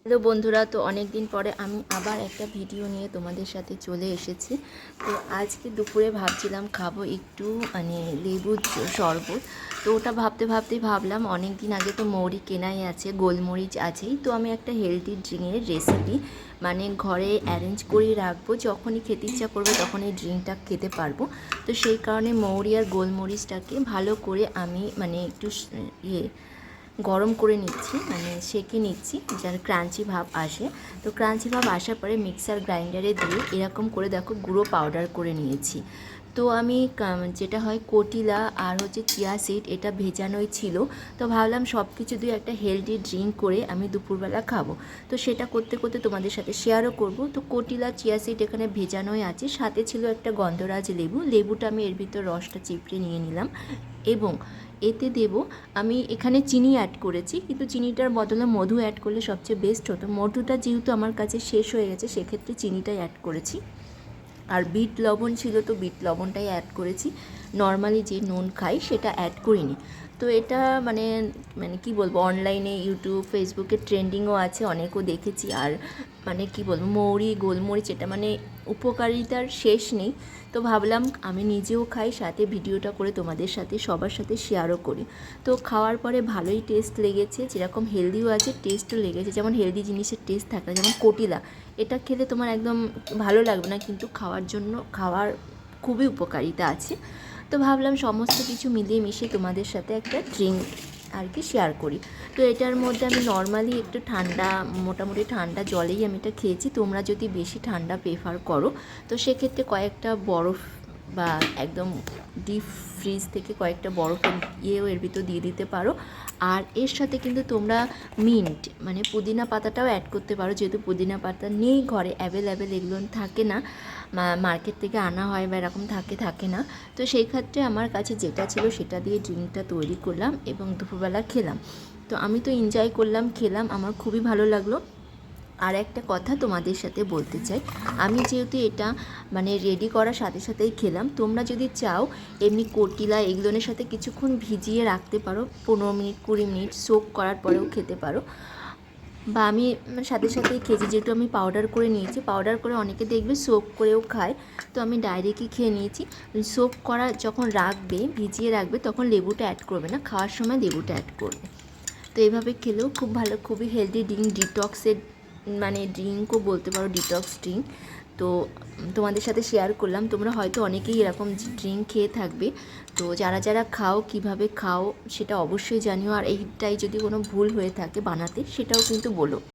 Hello বন্ধুরা, তো অনেক দিন পরে আমি আবার একটা ভিডিও নিয়ে তোমাদের সাথে চলে এসেছি। তো আজকে দুপুরে ভাবছিলাম খাবো একটু লেবুর শরবত। তো ওটা ভাবতে ভাবতেই ভাবলাম অনেক দিন আগে তো মৌরি কেনাই আছে, গোলমরিচ আছেই, তো আমি একটা হেলদি ড্রিঙ্কের রেসিপি ঘরে অ্যারেঞ্জ করেই রাখবো, যখনই খেতে ইচ্ছা করবে তখন এই ড্রিঙ্কটা খেতে পারবো। তো সেই কারণে মৌরি আর গোলমরিচটাকে ভালো করে আমি একটু গরম করে নিচ্ছি, সেঁকে নিচ্ছি যেন ক্রাঞ্চি ভাব আসে। তো ক্রাঞ্চি ভাব আসার পরে মিক্সার গ্রাইন্ডারে দিয়ে এরকম করে দেখো গুঁড়ো পাউডার করে নিয়েছি। তো আমি যেটা হয় কটিলা আর চিয়া সিড, এটা ভেজানোই ছিল। তো ভাবলাম সব কিছু দিয়ে একটা হেলদি ড্রিঙ্ক করে আমি দুপুরবেলা খাবো। তো সেটা করতে করতে তোমাদের সাথে শেয়ারও করব। তো কটিলা চিয়া সিড এখানে ভেজানোই আছে, সাথে ছিল একটা গন্ধরাজ লেবুটা আমি এর ভিতর রসটা চিপড়ে নিয়ে নিলাম। এবং এতে দেব, আমি এখানে চিনি অ্যাড করেছি, কিন্তু চিনিটার বদলে মধু অ্যাড করলে সবচেয়ে বেস্ট হতো। মধুটা যেহেতু আমার কাছে শেষ হয়ে গেছে, সেক্ষেত্রে চিনিটাই অ্যাড করেছি। আর বিট লবণ ছিল, তো বিট লবণটাই অ্যাড করেছি। নর্মালি যে নুন খাই সেটা অ্যাড করিনি। তো এটা কি বলবো, অনলাইনে ইউটিউব ফেসবুকে ট্রেন্ডিংও আছে, অনেকও দেখেছি। আর কি বলবো, মৌরি গোলমরিচ এটা উপকারিতার শেষ নেই। তো ভাবলাম আমি নিজেও খাই, সাথে ভিডিওটা করে তোমাদের সাথে সবার সাথে শেয়ারও করি। তো খাওয়ার পরে ভালোই টেস্ট লেগেছে, যেরকম হেলদিও আছে টেস্টও লেগেছে। যেমন হেলদি জিনিসের টেস্ট থাকে, যেমন কটিলা, এটা খেলে তোমার একদম ভালো লাগবে না, কিন্তু খাওয়ার খুবই উপকারিতা আছে। তো ভাবলাম সমস্ত কিছু মিলিয়ে মিশিয়ে তোমাদের সাথে একটা ড্রিঙ্ক শেয়ার করি। তো এটার মধ্যে আমি নর্মালি একটু মোটামুটি ঠান্ডা জলেই আমি এটা খেয়েছি। তোমরা যদি বেশি ঠান্ডা প্রেফার করো, তো সেক্ষেত্রে কয়েকটা বরফ বা একদম ডিপ ফ্রিজ থেকে কয়েকটা বরফের এর ভিতর দিয়ে দিতে পারো। আর এর সাথে কিন্তু তোমরা মিন্ট পুদিনা পাতাটাও অ্যাড করতে পারো, যেহেতু পুদিনা পাতা নেই ঘরে, অ্যাভেলেবেল এগুলো থাকে না, মার্কেট থেকে আনা হয় বা এরকম থাকে না। তো সেই ক্ষেত্রে আমার কাছে যেটা ছিল সেটা দিয়ে ড্রিঙ্কটা তৈরি করলাম এবং দুপুরবেলা খেলাম। তো আমি তো এনজয় করলাম, খেলাম, আমার খুবই ভালো লাগলো। আর একটা কথা তোমাদের সাথে বলতে চাই, আমি যেহেতু এটা রেডি করার সাথে সাথেই খেলাম, তোমরা যদি চাও এমনি কটিলা এগুলোর সাথে কিছুক্ষণ ভিজিয়ে রাখতে পারো, 15 মিনিট 20 মিনিট সোক করার পরেও খেতে পারো। বা আমি সাথে সাথেই খেয়েছি, যেহেতু আমি পাউডার করে নিয়েছি। পাউডার করে অনেকে দেখবে সোক করেও খায়, তো আমি ডাইরেক্টই খেয়ে নিয়েছি। সোক করা যখন রাখবে, ভিজিয়ে রাখবে, তখন লেবুটা অ্যাড করবে না, খাওয়ার সময় লেবুটা অ্যাড করবে। তো এইভাবে খেলেও খুব ভালো, খুবই হেলদি ড্রিঙ্ক, ডিটক্সের ড্রিঙ্কও বলতে পারো, ডিটক্স ড্রিঙ্ক। তো তোমাদের সাথে শেয়ার করলাম। তোমরা হয়তো অনেকেই এরকম ড্রিঙ্ক খেয়ে থাকবে। তো যারা যারা খাও, কিভাবে খাও সেটা অবশ্যই জানিও। আর এইটাই যদি কোনো ভুল হয়ে থাকে বানাতে, সেটাও কিন্তু বলো।